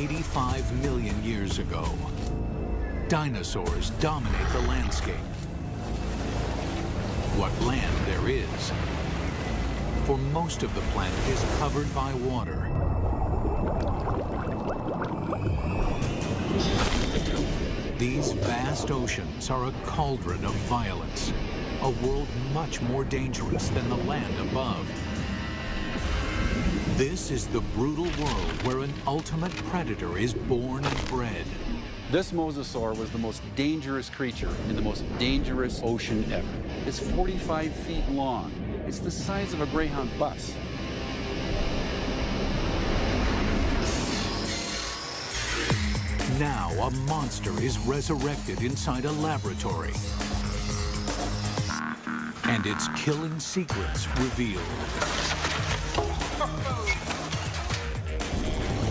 85 million years ago, dinosaurs dominate the landscape. What land there is, for most of the planet is covered by water. These vast oceans are a cauldron of violence, a world much more dangerous than the land above. This is the brutal world where an ultimate predator is born and bred. This mosasaur was the most dangerous creature in the most dangerous ocean ever. It's 45 feet long. It's the size of a Greyhound bus. Now a monster is resurrected inside a laboratory, and its killing secrets revealed.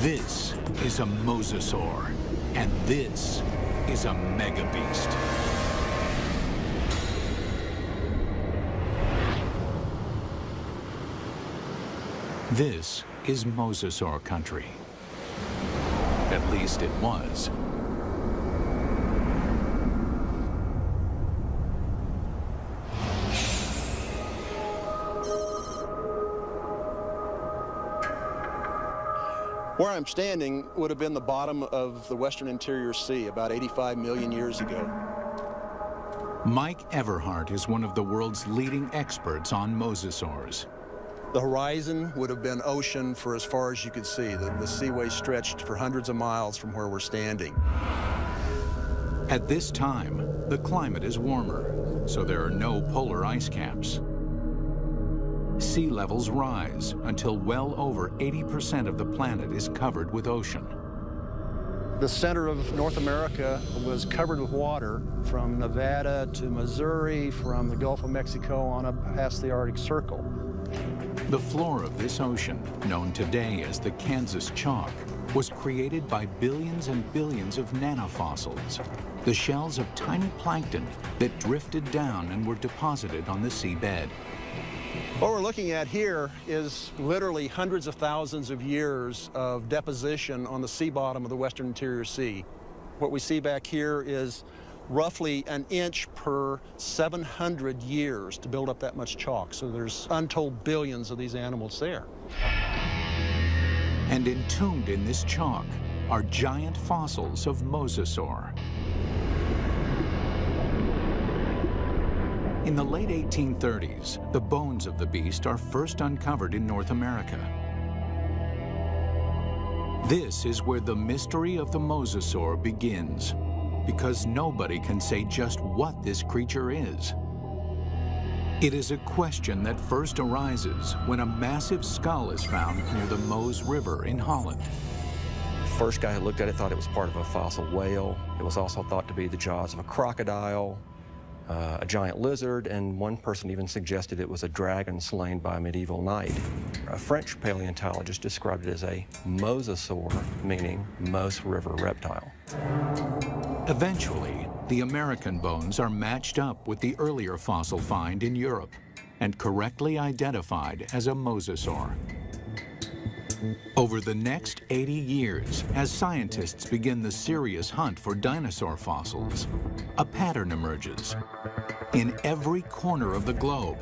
This is a mosasaur, and this is a mega beast. This is mosasaur country. At least it was. Where I'm standing would have been the bottom of the western interior sea about 85 million years ago. Mike Everhart is one of the world's leading experts on mosasaurs. The horizon would have been ocean for as far as you could see. The seaway stretched for hundreds of miles from where we're standing. At this time, the climate is warmer, so there are no polar ice caps. Sea levels rise until well over 80% of the planet is covered with ocean. The center of North America was covered with water from Nevada to Missouri, from the Gulf of Mexico on up past the Arctic Circle. The floor of this ocean, known today as the Kansas Chalk, was created by billions and billions of nanofossils, the shells of tiny plankton that drifted down and were deposited on the seabed. What we're looking at here is literally hundreds of thousands of years of deposition on the sea bottom of the western interior sea. What we see back here is roughly an inch per 700 years to build up that much chalk. So there's untold billions of these animals there. And entombed in this chalk are giant fossils of mosasaur. In the late 1830s, the bones of the beast are first uncovered in North America. This is where the mystery of the mosasaur begins, because nobody can say just what this creature is. It is a question that first arises when a massive skull is found near the Meuse River in Holland. First guy who looked at it thought it was part of a fossil whale. It was also thought to be the jaws of a crocodile, a giant lizard, and one person even suggested it was a dragon slain by a medieval knight. A French paleontologist described it as a mosasaur, meaning Meuse River reptile. Eventually, the American bones are matched up with the earlier fossil find in Europe and correctly identified as a mosasaur. Over the next 80 years, as scientists begin the serious hunt for dinosaur fossils, a pattern emerges. In every corner of the globe,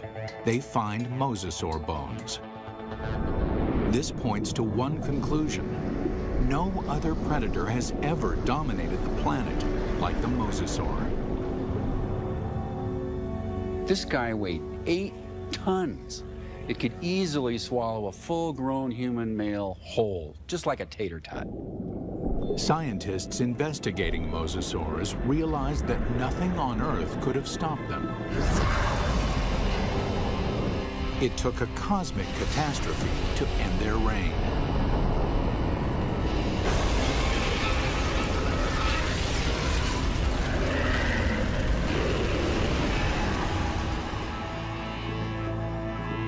they find mosasaur bones. This points to one conclusion. No other predator has ever dominated the planet like the mosasaur. This guy weighed 8 tons. It could easily swallow a full-grown human male whole, just like a tater tot. Scientists investigating mosasaurs realized that nothing on Earth could have stopped them. It took a cosmic catastrophe to end their reign.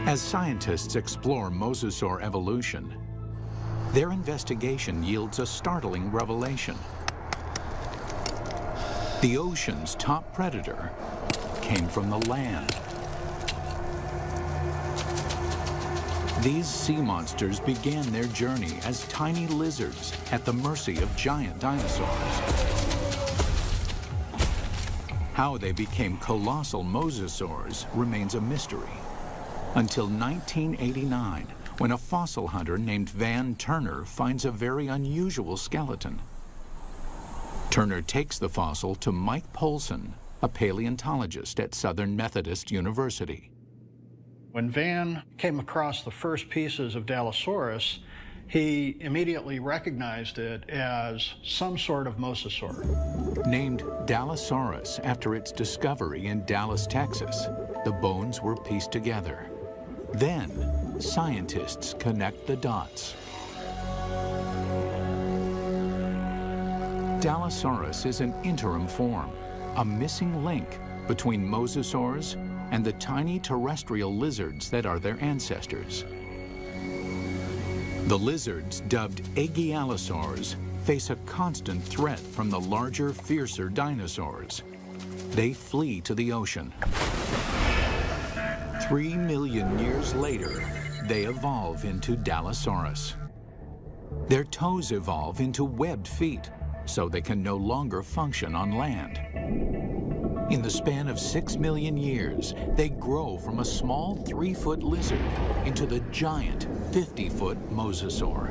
As scientists explore mosasaur evolution, their investigation yields a startling revelation. The ocean's top predator came from the land. These sea monsters began their journey as tiny lizards at the mercy of giant dinosaurs. How they became colossal mosasaurs remains a mystery. Until 1989, when a fossil hunter named Van Turner finds a very unusual skeleton. Turner takes the fossil to Mike Polson, a paleontologist at Southern Methodist University. When Van came across the first pieces of Dallosaurus, he immediately recognized it as some sort of mosasaur. Named Dallosaurus after its discovery in Dallas, Texas, the bones were pieced together. Then, scientists connect the dots. Dallosaurus is an interim form, a missing link between mosasaurs and the tiny terrestrial lizards that are their ancestors. The lizards, dubbed Aegialosaurs, face a constant threat from the larger, fiercer dinosaurs. They flee to the ocean. 3 million years later, they evolve into Dallosaurus. Their toes evolve into webbed feet, so they can no longer function on land. In the span of 6 million years, they grow from a small 3-foot lizard into the giant 50-foot mosasaur.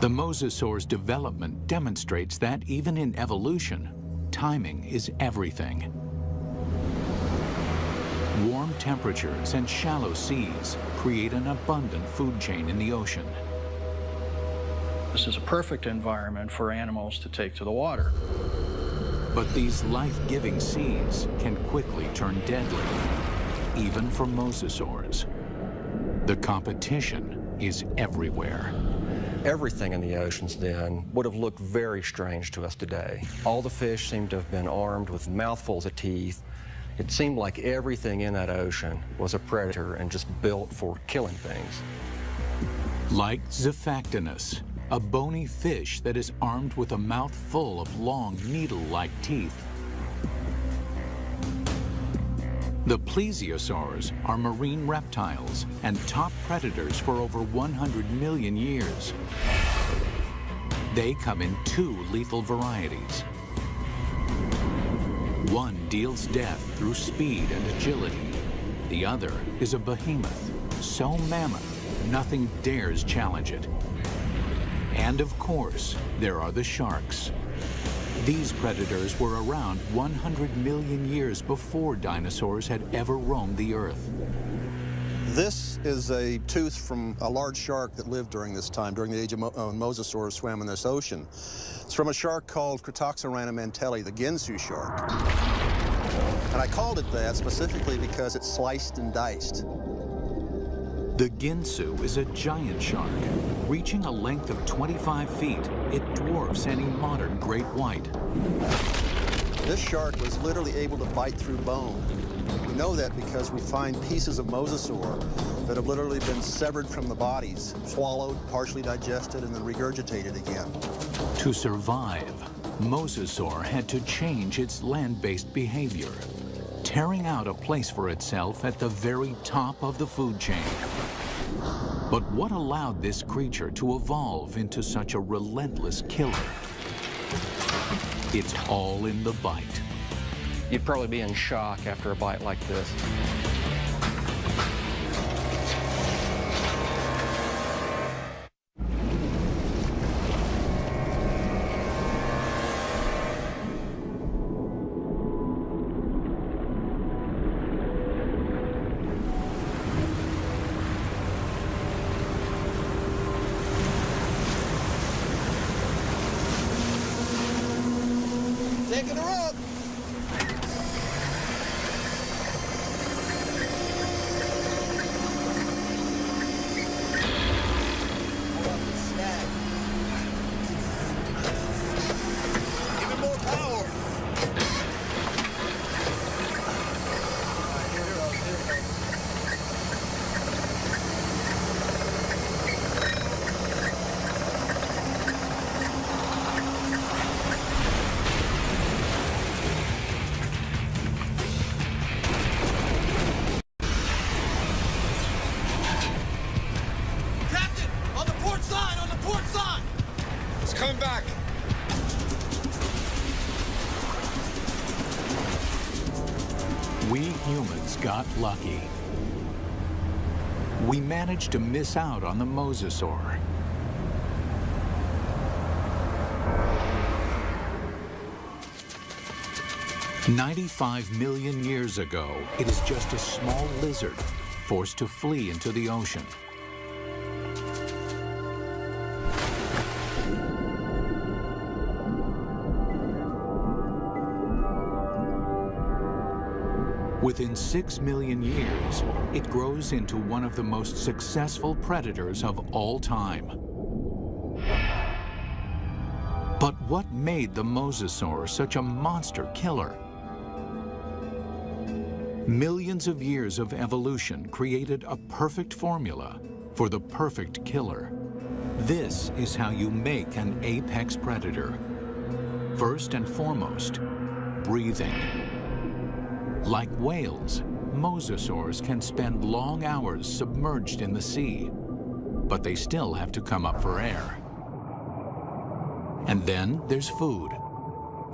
The mosasaur's development demonstrates that even in evolution, timing is everything. Warm temperatures and shallow seas create an abundant food chain in the ocean. This is a perfect environment for animals to take to the water. But these life-giving seas can quickly turn deadly, even for mosasaurs. The competition is everywhere. Everything in the oceans then would have looked very strange to us today. All the fish seemed to have been armed with mouthfuls of teeth. It seemed like everything in that ocean was a predator and just built for killing things. Like Zephactinus, a bony fish that is armed with a mouth full of long, needle-like teeth. The plesiosaurs are marine reptiles and top predators for over 100 million years. They come in 2 lethal varieties. One deals death through speed and agility. The other is a behemoth, so mammoth, nothing dares challenge it. And of course, there are the sharks. These predators were around 100 million years before dinosaurs had ever roamed the earth. This is a tooth from a large shark that lived during this time, during the age of mosasaurs swam in this ocean. It's from a shark called Critoxorana mantelli, the Ginsu shark. And I called it that specifically because it's sliced and diced. The Ginsu is a giant shark. Reaching a length of 25 feet, it dwarfs any modern great white. This shark was literally able to bite through bone. We know that because we find pieces of mosasaur that have literally been severed from the bodies, swallowed, partially digested, and then regurgitated again. To survive, mosasaur had to change its land-based behavior, tearing out a place for itself at the very top of the food chain. But what allowed this creature to evolve into such a relentless killer? It's all in the bite. You'd probably be in shock after a bite like this. Taking her up! We humans got lucky. We managed to miss out on the mosasaur. "95 million years ago, it is just a small lizard forced to flee into the ocean. Within 6 million years, it grows into one of the most successful predators of all time. But what made the mosasaur such a monster killer? Millions of years of evolution created a perfect formula for the perfect killer. This is how you make an apex predator. First and foremost, breathing. Like whales, mosasaurs can spend long hours submerged in the sea, but they still have to come up for air. And then there's food.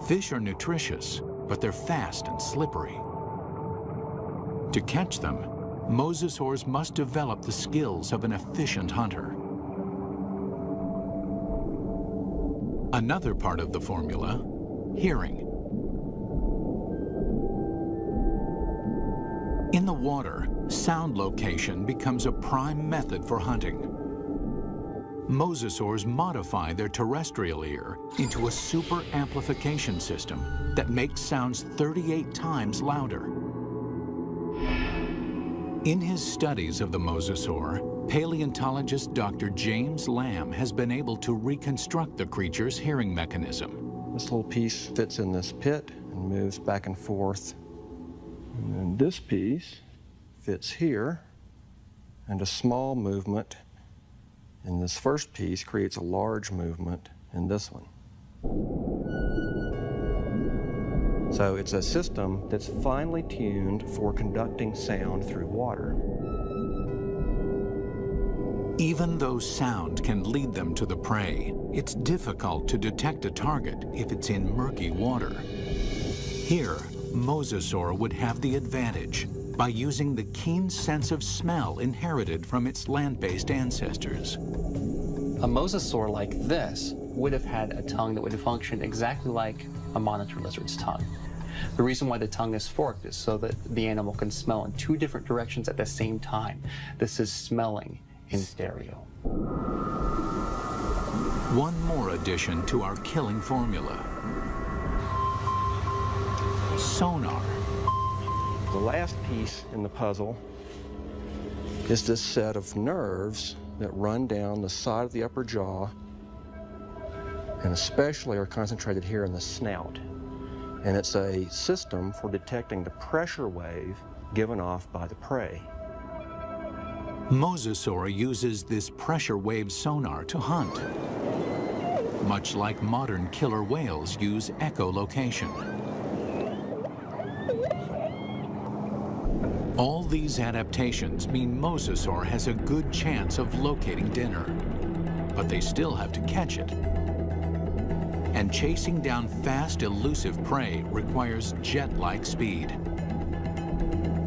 Fish are nutritious, but they're fast and slippery. To catch them, mosasaurs must develop the skills of an efficient hunter. Another part of the formula, hearing. In the water, sound location becomes a prime method for hunting. Mosasaurs modify their terrestrial ear into a super amplification system that makes sounds 38 times louder. In his studies of the mosasaur, paleontologist Dr. James Lamb has been able to reconstruct the creature's hearing mechanism. This little piece fits in this pit and moves back and forth. And then this piece fits here, and a small movement in this first piece creates a large movement in this one. So it's a system that's finely tuned for conducting sound through water. Even though sound can lead them to the prey, it's difficult to detect a target if it's in murky water. Here, mosasaur would have the advantage by using the keen sense of smell inherited from its land-based ancestors. A mosasaur like this would have had a tongue that would function exactly like a monitor lizard's tongue. The reason why the tongue is forked is so that the animal can smell in two different directions at the same time. This is smelling in stereo. One more addition to our killing formula: sonar. The last piece in the puzzle is this set of nerves that run down the side of the upper jaw and especially are concentrated here in the snout. And it's a system for detecting the pressure wave given off by the prey. Mosasaur uses this pressure wave sonar to hunt, much like modern killer whales use echolocation. All these adaptations mean mosasaur has a good chance of locating dinner, but they still have to catch it. And chasing down fast, elusive prey requires jet-like speed.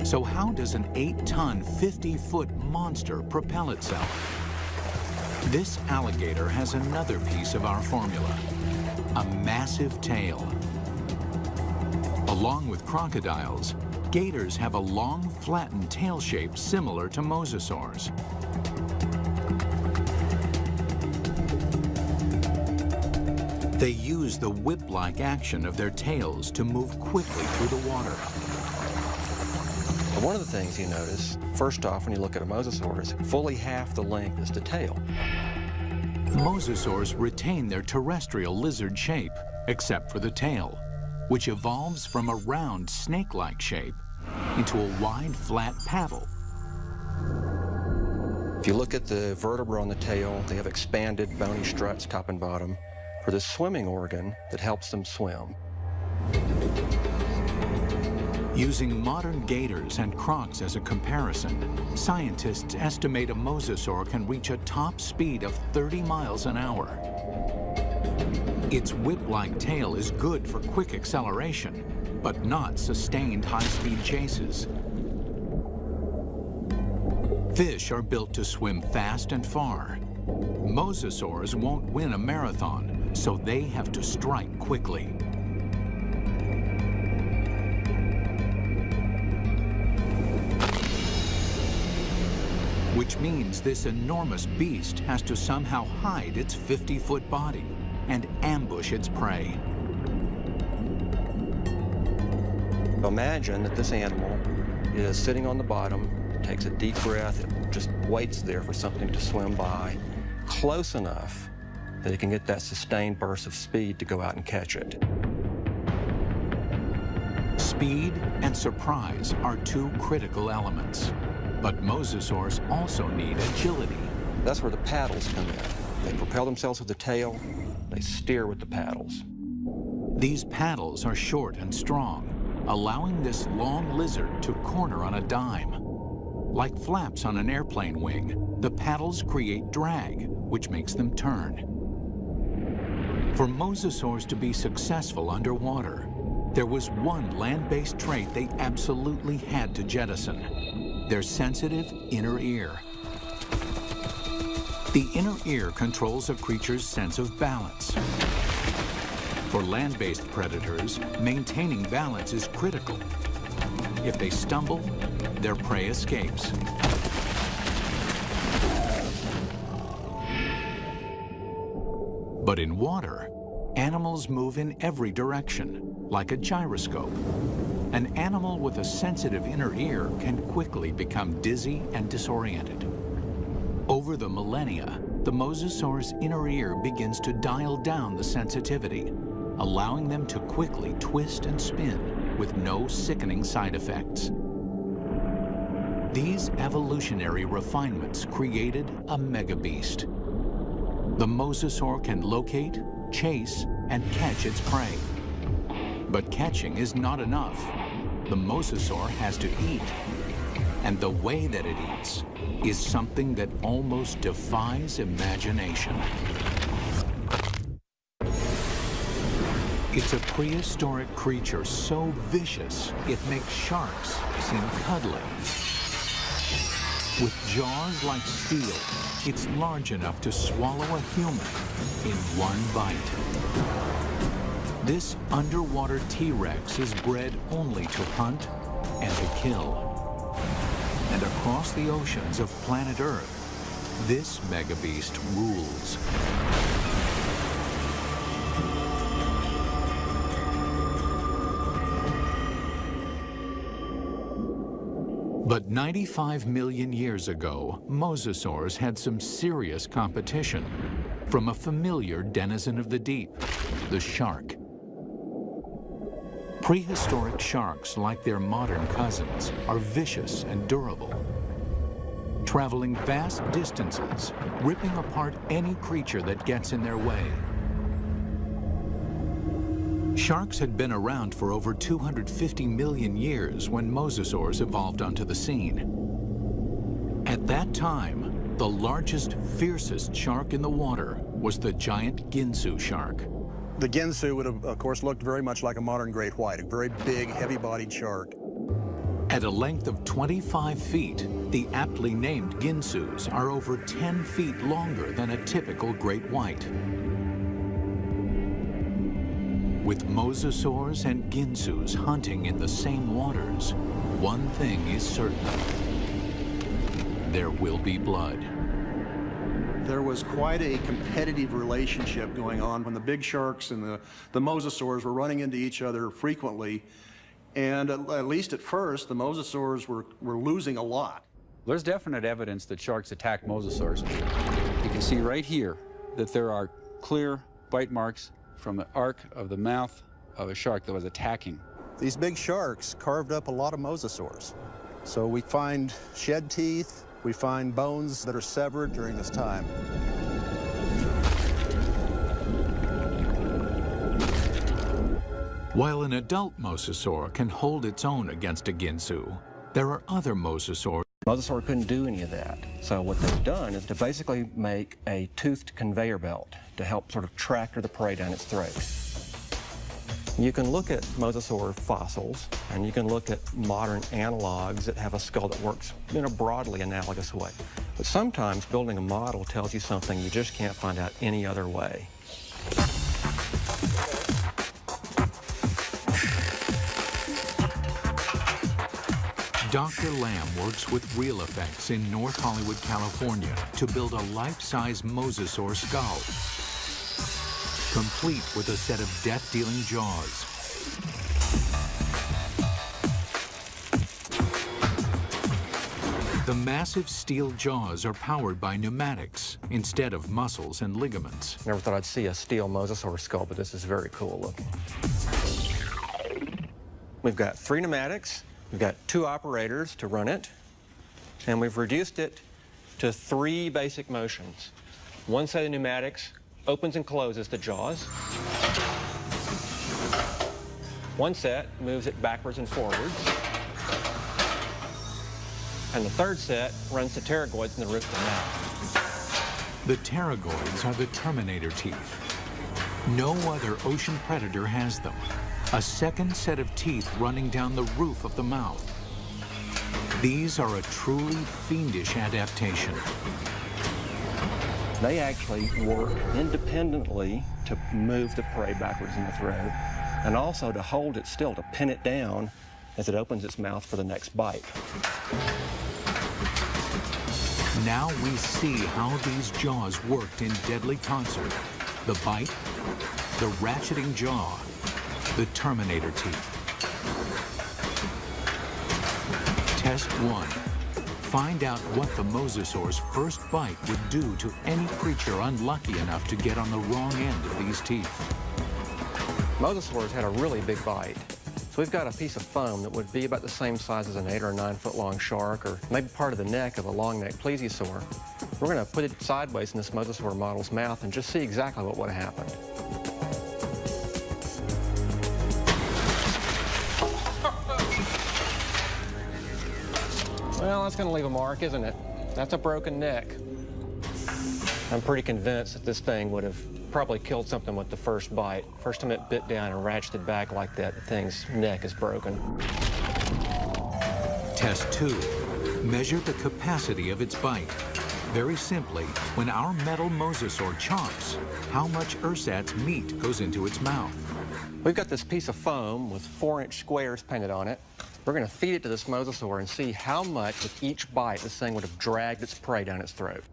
So how does an 8-ton, 50-foot monster propel itself? This alligator has another piece of our formula: a massive tail. Along with crocodiles, gators have a long, flattened tail shape similar to mosasaurs. They use the whip-like action of their tails to move quickly through the water. One of the things you notice, first off, when you look at a mosasaur, is fully half the length is the tail. Mosasaurs retain their terrestrial lizard shape, except for the tail, which evolves from a round, snake-like shape into a wide, flat paddle. If you look at the vertebra on the tail, they have expanded bony struts top and bottom for the swimming organ that helps them swim. Using modern gators and crocs as a comparison, scientists estimate a mosasaur can reach a top speed of 30 miles an hour. Its whip-like tail is good for quick acceleration, but not sustained high-speed chases. Fish are built to swim fast and far. Mosasaurs won't win a marathon, so they have to strike quickly. Which means this enormous beast has to somehow hide its 50-foot body and ambush its prey. Imagine that this animal is sitting on the bottom, takes a deep breath, it just waits there for something to swim by, close enough that it can get that sustained burst of speed to go out and catch it. Speed and surprise are two critical elements. But mosasaurs also need agility. That's where the paddles come in. They propel themselves with the tail, they steer with the paddles. These paddles are short and strong, allowing this long lizard to corner on a dime. Like flaps on an airplane wing, the paddles create drag, which makes them turn. For mosasaurs to be successful underwater, there was one land-based trait they absolutely had to jettison: their sensitive inner ear. The inner ear controls a creature's sense of balance. For land-based predators, maintaining balance is critical. If they stumble, their prey escapes. But in water, animals move in every direction, like a gyroscope. An animal with a sensitive inner ear can quickly become dizzy and disoriented. Over the millennia, the mosasaur's inner ear begins to dial down the sensitivity, allowing them to quickly twist and spin with no sickening side effects. These evolutionary refinements created a megabeast. The mosasaur can locate, chase, and catch its prey. But catching is not enough. The mosasaur has to eat. And the way that it eats is something that almost defies imagination. It's a prehistoric creature so vicious, it makes sharks seem cuddly. With jaws like steel, it's large enough to swallow a human in one bite. This underwater T-Rex is bred only to hunt and to kill. And across the oceans of planet Earth, this megabeast rules. But 95 million years ago, mosasaurs had some serious competition from a familiar denizen of the deep, the shark. Prehistoric sharks, like their modern cousins, are vicious and durable, traveling vast distances, ripping apart any creature that gets in their way. Sharks had been around for over 250 million years when mosasaurs evolved onto the scene. At that time, the largest, fiercest shark in the water was the giant Ginsu shark. The Ginsu would have, of course, looked very much like a modern great white, a very big, heavy-bodied shark. At a length of 25 feet, the aptly named Ginsus are over 10 feet longer than a typical great white. With mosasaurs and Ginsus hunting in the same waters, one thing is certain: there will be blood. There was quite a competitive relationship going on when the big sharks and the mosasaurs were running into each other frequently. And at least at first, the mosasaurs were losing a lot. There's definite evidence that sharks attack mosasaurs. You can see right here that there are clear bite marks from the arc of the mouth of a shark that was attacking. These big sharks carved up a lot of mosasaurs. So we find shed teeth, we find bones that are severed during this time. While an adult mosasaur can hold its own against a Ginsu, there are other mosasaurs. Mosasaur couldn't do any of that. So what they've done is to basically make a toothed conveyor belt to help sort of tractor the prey down its throat. You can look at mosasaur fossils, and you can look at modern analogs that have a skull that works in a broadly analogous way. But sometimes building a model tells you something you just can't find out any other way. Dr. Lamb works with Real Effects in North Hollywood, California to build a life-size mosasaur skull, complete with a set of death-dealing jaws. The massive steel jaws are powered by pneumatics instead of muscles and ligaments. Never thought I'd see a steel mosasaur skull, but this is very cool looking. We've got 3 pneumatics. We've got 2 operators to run it, and we've reduced it to 3 basic motions. One set of pneumatics opens and closes the jaws. One set moves it backwards and forwards. And the third set runs the pterygoids in the roof of the mouth. The pterygoids are the Terminator teeth. No other ocean predator has them. A second set of teeth running down the roof of the mouth. These are a truly fiendish adaptation. They actually work independently to move the prey backwards in the throat, and also to hold it still, to pin it down as it opens its mouth for the next bite. Now we see how these jaws worked in deadly concert. The bite, the ratcheting jaw, the Terminator teeth. Test 1. Find out what the mosasaur's first bite would do to any creature unlucky enough to get on the wrong end of these teeth. Mosasaurs had a really big bite. So we've got a piece of foam that would be about the same size as an 8 or 9 foot long shark, or maybe part of the neck of a long-necked plesiosaur. We're going to put it sideways in this mosasaur model's mouth and just see exactly what would have happened. Well, that's going to leave a mark, isn't it? That's a broken neck. I'm pretty convinced that this thing would have probably killed something with the first bite. First time it bit down and ratcheted back like that, the thing's neck is broken. Test 2. Measure the capacity of its bite. Very simply, when our metal mosasaur chomps, how much ersatz meat goes into its mouth? We've got this piece of foam with 4-inch squares painted on it. We're going to feed it to this mosasaur and see how much with each bite this thing would have dragged its prey down its throat.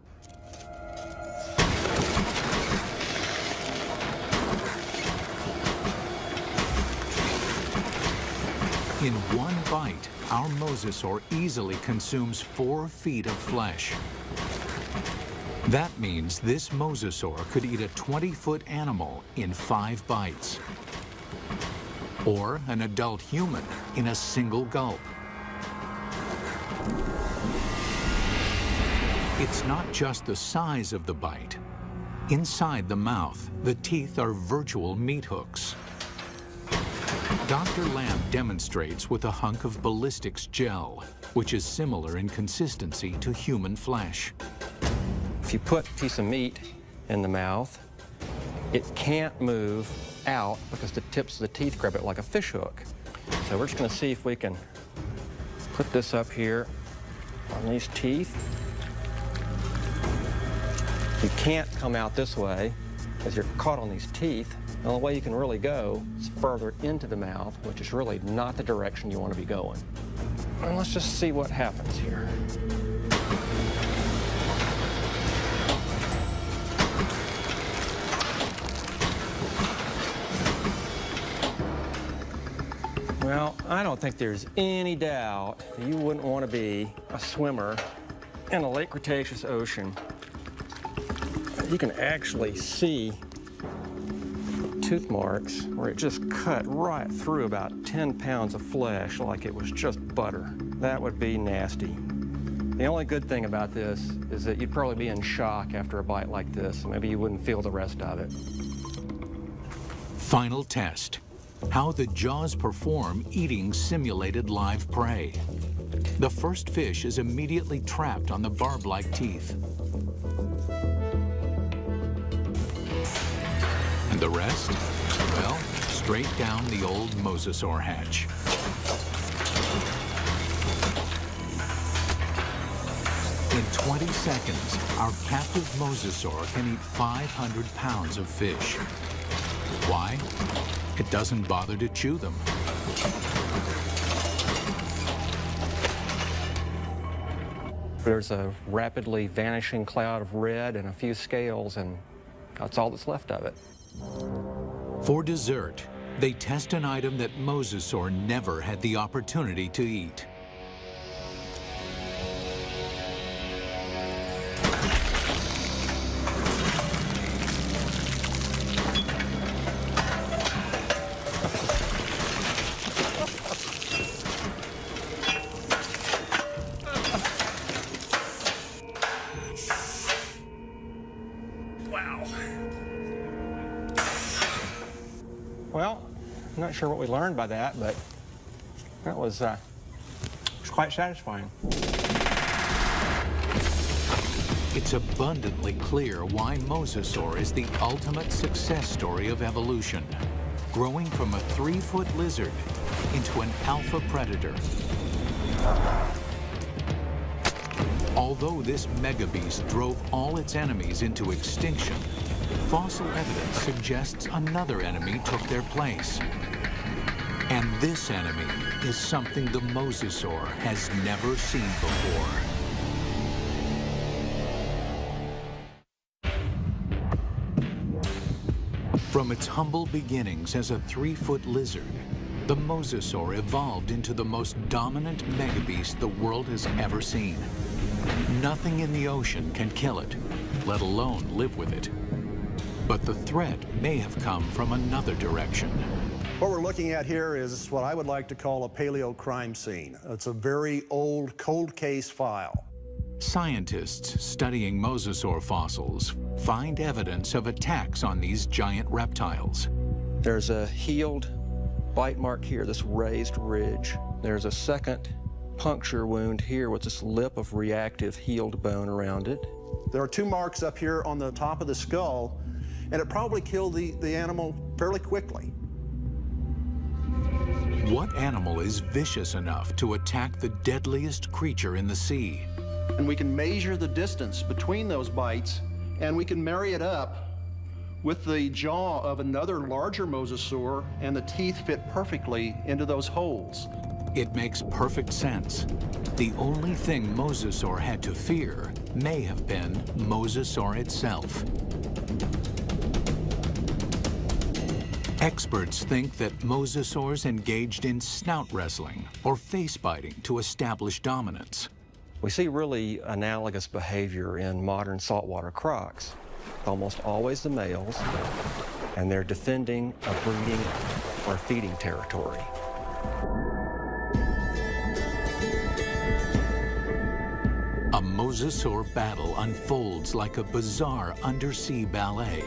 In one bite, our mosasaur easily consumes 4 feet of flesh. That means this mosasaur could eat a 20-foot animal in 5 bites. Or an adult human in a single gulp. It's not just the size of the bite. Inside the mouth, the teeth are virtual meat hooks. Dr. Lamb demonstrates with a hunk of ballistics gel, which is similar in consistency to human flesh. If you put a piece of meat in the mouth, it can't move out because the tips of the teeth grab it like a fish hook. So we're just going to see if we can put this up here on these teeth. You can't come out this way because you're caught on these teeth. The only way you can really go is further into the mouth, which is really not the direction you want to be going. And let's just see what happens here. Well, I don't think there's any doubt that you wouldn't want to be a swimmer in a late Cretaceous ocean. You can actually see tooth marks where it just cut right through about 10 pounds of flesh like it was just butter. That would be nasty. The only good thing about this is that you'd probably be in shock after a bite like this. Maybe you wouldn't feel the rest of it. Final test. How the jaws perform eating simulated live prey. The first fish is immediately trapped on the barb-like teeth. And the rest? Well, straight down the old mosasaur hatch. In 20 seconds, our captive mosasaur can eat 500 pounds of fish. Why? It doesn't bother to chew them. There's a rapidly vanishing cloud of red and a few scales, and that's all that's left of it. For dessert, they test an item that mosasaur never had the opportunity to eat. Well, I'm not sure what we learned by that, but that was quite satisfying. It's abundantly clear why mosasaur is the ultimate success story of evolution, growing from a 3-foot lizard into an alpha predator. Although this megabeast drove all its enemies into extinction, fossil evidence suggests another enemy took their place. And this enemy is something the mosasaur has never seen before. From its humble beginnings as a 3-foot lizard, the mosasaur evolved into the most dominant megabeast the world has ever seen. Nothing in the ocean can kill it, let alone live with it. But the threat may have come from another direction. What we're looking at here is what I would like to call a paleo crime scene. It's a very old cold case file. Scientists studying mosasaur fossils find evidence of attacks on these giant reptiles. There's a healed bite mark here, this raised ridge. There's a second puncture wound here with this lip of reactive healed bone around it. There are 2 marks up here on the top of the skull, and it probably killed the animal fairly quickly. What animal is vicious enough to attack the deadliest creature in the sea? And we can measure the distance between those bites, and we can marry it up with the jaw of another larger mosasaur, and the teeth fit perfectly into those holes. It makes perfect sense. The only thing mosasaur had to fear may have been mosasaur itself. Experts think that mosasaurs engaged in snout wrestling or face biting to establish dominance. We see really analogous behavior in modern saltwater crocs. Almost always the males, and they're defending a breeding or feeding territory. A mosasaur battle unfolds like a bizarre undersea ballet.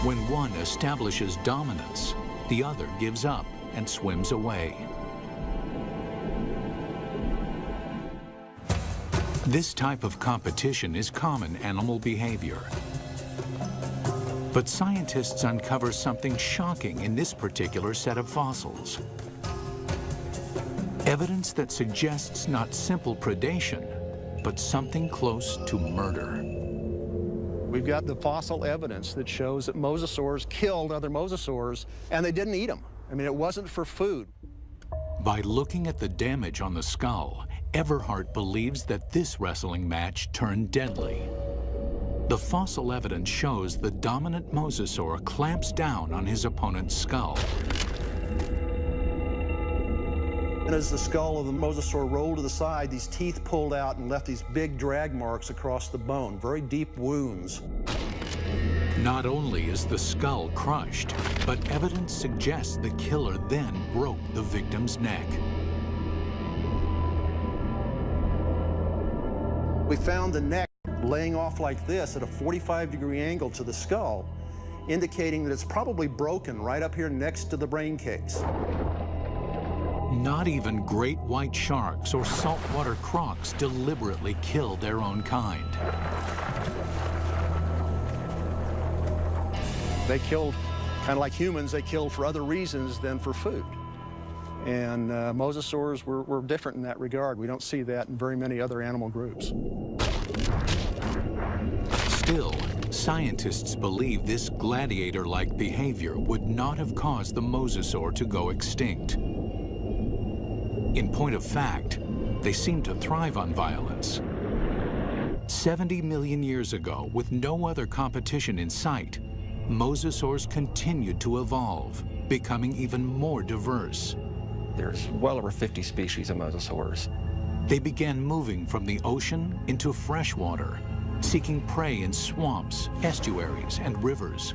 When one establishes dominance, the other gives up and swims away. This type of competition is common animal behavior. But scientists uncover something shocking in this particular set of fossils. Evidence that suggests not simple predation, but something close to murder. We've got the fossil evidence that shows that mosasaurs killed other mosasaurs, and they didn't eat them. I mean, it wasn't for food. By looking at the damage on the skull, Everhart believes that this wrestling match turned deadly. The fossil evidence shows the dominant mosasaur clamps down on his opponent's skull. And as the skull of the mosasaur rolled to the side, these teeth pulled out and left these big drag marks across the bone, very deep wounds. Not only is the skull crushed, but evidence suggests the killer then broke the victim's neck. We found the neck laying off like this at a 45-degree angle to the skull, indicating that it's probably broken right up here next to the brain case. Not even great white sharks or saltwater crocs deliberately kill their own kind. They killed, kind of like humans, they killed for other reasons than for food. And mosasaurs were different in that regard. We don't see that in very many other animal groups. Still, scientists believe this gladiator-like behavior would not have caused the mosasaur to go extinct. In point of fact, they seem to thrive on violence. 70 million years ago, with no other competition in sight, mosasaurs continued to evolve, becoming even more diverse. There's well over 50 species of mosasaurs. They began moving from the ocean into freshwater, seeking prey in swamps, estuaries, and rivers.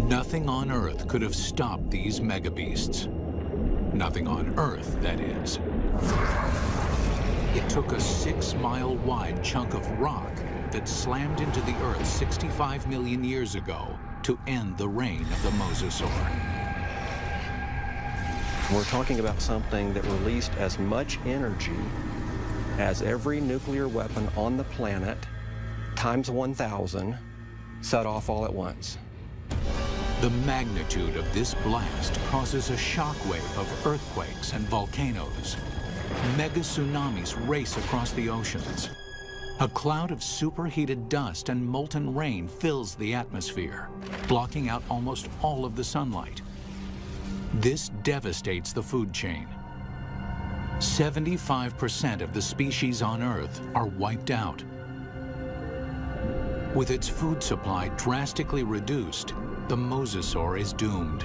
Nothing on Earth could have stopped these megabeasts. Nothing on Earth, that is. It took a 6-mile-wide chunk of rock that slammed into the Earth 65 million years ago to end the reign of the mosasaur. We're talking about something that released as much energy as every nuclear weapon on the planet, times 1,000, set off all at once. The magnitude of this blast causes a shockwave of earthquakes and volcanoes. Mega tsunamis race across the oceans. A cloud of superheated dust and molten rain fills the atmosphere, blocking out almost all of the sunlight. This devastates the food chain. 75% of the species on Earth are wiped out. With its food supply drastically reduced, the mosasaur is doomed.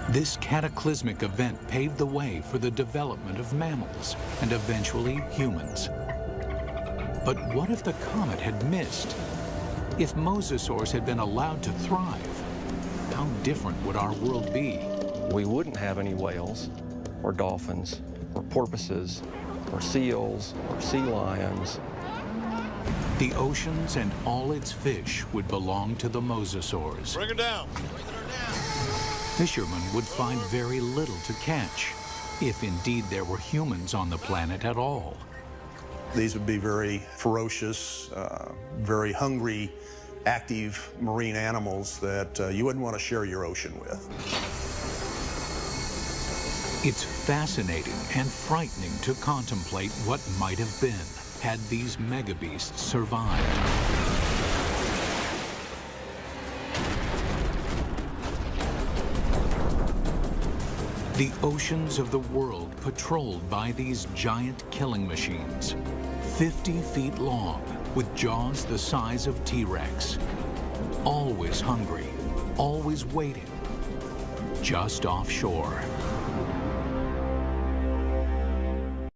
This cataclysmic event paved the way for the development of mammals and eventually humans. But what if the comet had missed? If mosasaurs had been allowed to thrive, how different would our world be? We wouldn't have any whales, or dolphins, or porpoises, or seals, or sea lions. The oceans and all its fish would belong to the mosasaurs. Bring her down. Fishermen would find very little to catch, if indeed there were humans on the planet at all. These would be very ferocious, very hungry, active marine animals that you wouldn't want to share your ocean with. It's fascinating and frightening to contemplate what might have been had these megabeasts survived. The oceans of the world patrolled by these giant killing machines, 50 feet long, with jaws the size of T-Rex. Always hungry, always waiting, just offshore.